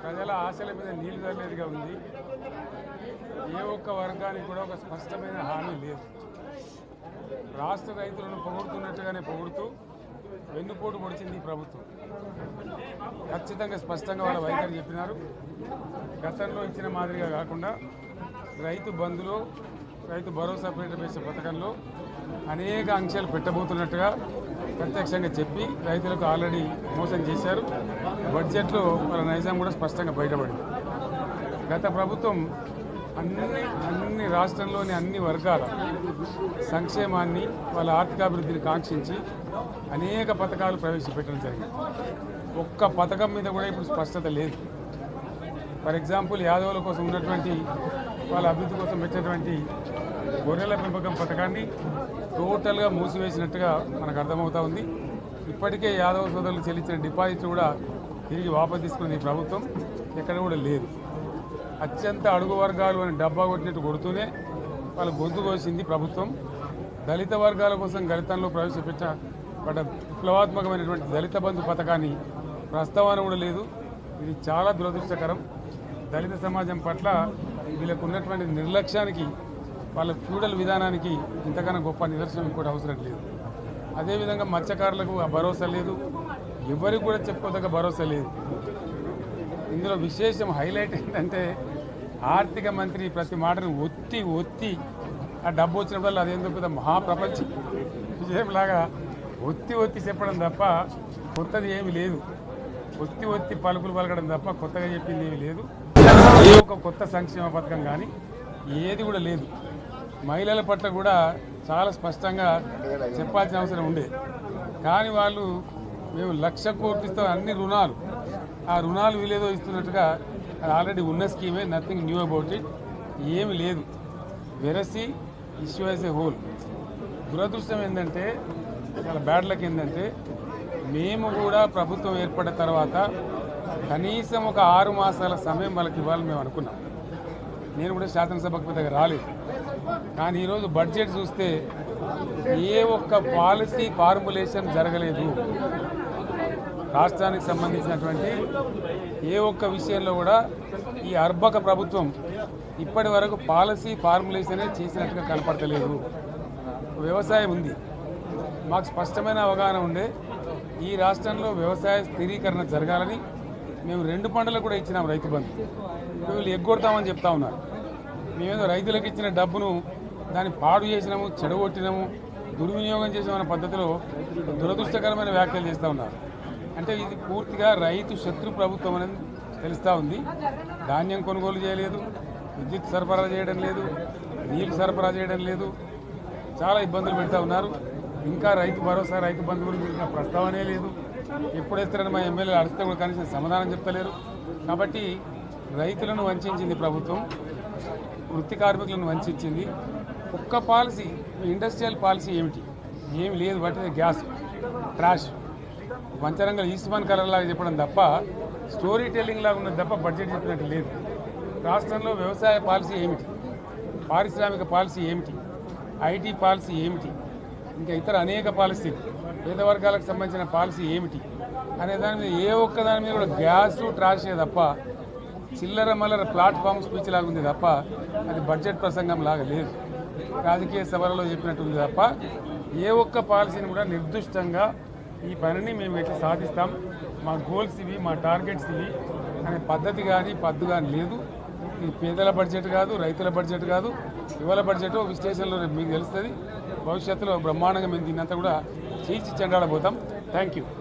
ప్రజల ఆశల మీద నీళ్లు చల్లేదిగా ఉంది. ఏ ఒక్క వర్గానికి కూడా ఒక స్పష్టమైన హామీ లేదు. రాష్ట్ర రైతులను పొగుడుతున్నట్టుగానే పొగుడుతూ వెన్నుపోటు పొడిచింది ఈ ప్రభుత్వం. ఖచ్చితంగా స్పష్టంగా వాళ్ళ వైఖరి చెప్పినారు. గతంలో ఇచ్చిన మాదిరిగా కాకుండా రైతు బంధులో, రైతు భరోసా పేరిట పథకంలో అనేక ఆంక్షలు పెట్టబోతున్నట్టుగా ప్రత్యక్షంగా చెప్పి రైతులకు ఆల్రెడీ మోసం చేశారు. బడ్జెట్లో వాళ్ళ నైజాం కూడా స్పష్టంగా బయటపడింది. గత ప్రభుత్వం అన్ని రాష్ట్రంలోని అన్ని వర్గాల సంక్షేమాన్ని, వాళ్ళ ఆర్థికాభివృద్ధిని కాంక్షించి అనేక పథకాలు ప్రవేశపెట్టడం జరిగింది. ఒక్క పథకం మీద కూడా ఇప్పుడు స్పష్టత లేదు. ఫర్ ఎగ్జాంపుల్, యాదవుల కోసం ఉన్నటువంటి వాళ్ళ అభివృద్ధి కోసం పెట్టినటువంటి గొర్రెల పెంపకం పథకాన్ని టోటల్గా మూసివేసినట్టుగా మనకు అర్థమవుతా ఉంది. ఇప్పటికే యాదవ సోదరులు చెల్లించిన డిపాజిట్ కూడా తిరిగి వాపసు తీసుకున్న ఈ ప్రభుత్వం ఎక్కడ కూడా లేదు. అత్యంత అడుగు వర్గాలు అని డబ్బా కొట్టినట్టు కొడుతూనే వాళ్ళు గొంతు కోసింది ప్రభుత్వం. దళిత వర్గాల కోసం గణితంలో ప్రవేశపెట్టబడ్డ విప్లవాత్మకమైనటువంటి దళిత బంధు పథకాన్ని ప్రస్తావన కూడా లేదు. ఇది చాలా దురదృష్టకరం. దళిత సమాజం పట్ల వీళ్ళకు ఉన్నటువంటి నిర్లక్ష్యానికి, వాళ్ళ ఫ్యూడల్ విధానానికి ఇంతకన్నా గొప్ప నిదర్శనం ఇంకోటి అవసరం లేదు. అదేవిధంగా మత్స్యకారులకు ఆ భరోసా లేదు. ఎవరికి కూడా చెప్పుకోదగ్గ భరోసా లేదు. ఇందులో విశేషం హైలైట్ ఏంటంటే ఆర్థిక మంత్రి ప్రతి మాటను ఒత్తి ఆ డబ్బు వచ్చినప్పుడు అదేందో పెద్ద మహాప్రపంచ విజయంలాగా ఒత్తి చెప్పడం తప్ప కొత్తది ఏమీ లేదు. ఒత్తి పలుకులు పలకడం తప్ప కొత్తగా చెప్పింది ఏమీ లేదు. ఏ ఒక్క కొత్త సంక్షేమ పథకం కానీ ఏది కూడా లేదు. మహిళల పట్ల కూడా చాలా స్పష్టంగా చెప్పాల్సిన అవసరం ఉండే. కానీ వాళ్ళు మేము 1,00,000 కోట్లు ఇస్తాం, అన్ని రుణాలు, ఆ రుణాలు వీలేదో ఇస్తున్నట్టుగా అది ఆల్రెడీ ఉన్న స్కీమే, నథింగ్ న్యూ అబౌట్ ఇట్, ఏమి లేదు. వెరసి ఇష్యూ యాజ్ ఏ హోల్. దురదృష్టం ఏంటంటే, చాలా బ్యాడ్ లక్ ఏంటంటే, మేము కూడా ప్రభుత్వం ఏర్పడిన తర్వాత కనీసం ఒక 6 మాసాల సమయం వాళ్ళకి ఇవ్వాలని మేము అనుకున్నాం. నేను కూడా శాసనసభకు పెద్దగా రాలేదు. కానీ ఈరోజు బడ్జెట్ చూస్తే ఏ ఒక్క పాలసీ ఫార్ములేషన్ జరగలేదు. రాష్ట్రానికి సంబంధించినటువంటి ఏ ఒక్క విషయంలో కూడా ఈ అర్భక ప్రభుత్వం ఇప్పటి వరకు పాలసీ ఫార్ములేషనే చేసినట్టుగా కనపడతలేదు. వ్యవసాయం ఉంది, మాకు స్పష్టమైన అవగాహన ఉండే ఈ రాష్ట్రంలో వ్యవసాయ స్థిరీకరణ జరగాలని మేము 2 పంటలకు కూడా ఇచ్చినాం రైతు బంధు. వీళ్ళు ఎగ్గొడతామని చెప్తా ఉన్నారు. మేమేదో రైతులకు ఇచ్చిన డబ్బును దాన్ని పాడు చేసినాము, చెడగొట్టినాము, దుర్వినియోగం చేసామన్న పద్ధతిలో దురదృష్టకరమైన వ్యాఖ్యలు చేస్తూ ఉన్నారు. అంటే ఇది పూర్తిగా రైతు శత్రు ప్రభుత్వం అనేది తెలుస్తూ ఉంది. ధాన్యం కొనుగోలు చేయలేదు, విద్యుత్ సరఫరా చేయడం లేదు, నీళ్లు సరఫరా చేయడం లేదు, చాలా ఇబ్బందులు పెడతా ఉన్నారు. ఇంకా రైతు భరోసా, రైతు బంధు గురించి ఇంకా ప్రస్తావనే లేదు. ఎప్పుడేస్తారని మా ఎమ్మెల్యేలు అడిగితే కూడా కనీసం సమాధానం చెప్తలేరు. కాబట్టి రైతులను వంచింది ప్రభుత్వం, వృత్తి కార్మికులను వంచింది. ఒక్క పాలసీ, ఇండస్ట్రియల్ పాలసీ ఏమి లేదు. బట్టి గ్యాస్ ట్రాష్ పంచరంగ ఈస్మాన్ కలర్ లాగా చెప్పడం తప్ప, స్టోరీ టెల్లింగ్ లాగా ఉన్నది తప్ప బడ్జెట్ చెప్పినట్టు లేదు. రాష్ట్రంలో వ్యవసాయ పాలసీ ఏమిటి, పారిశ్రామిక పాలసీ ఏమిటి, ఐటీ పాలసీ ఏమిటి, ఇంకా ఇతర అనేక పాలసీలు, పేద వర్గాలకు సంబంధించిన పాలసీ ఏమిటి అనే దాని మీద ఏ ఒక్క దాని మీద కూడా గ్యాసు ట్రాషే తప్ప, చిల్లర మల్లర ప్లాట్ఫామ్ స్పీచ్ లాగా ఉంది తప్ప అది బడ్జెట్ ప్రసంగం లాగా లేదు. రాజకీయ సభలలో చెప్పినట్టు ఉంది తప్ప ఏ ఒక్క పాలసీని కూడా నిర్దిష్టంగా ఈ పనిని మేము ఎట్లా సాధిస్తాం, మా గోల్స్ ఇవి, మా టార్గెట్స్ ఇవి అనే పద్ధతి కానీ పద్దు కానీ లేదు. ఇది పేదల బడ్జెట్ కాదు, రైతుల బడ్జెట్ కాదు, యువల బడ్జెట్. విశ్లేషణలో మీకు తెలుస్తుంది. భవిష్యత్తులో బ్రహ్మాండంగా మేము దీన్నంతా కూడా చీల్చి చెండాడబోతాం. Thank you.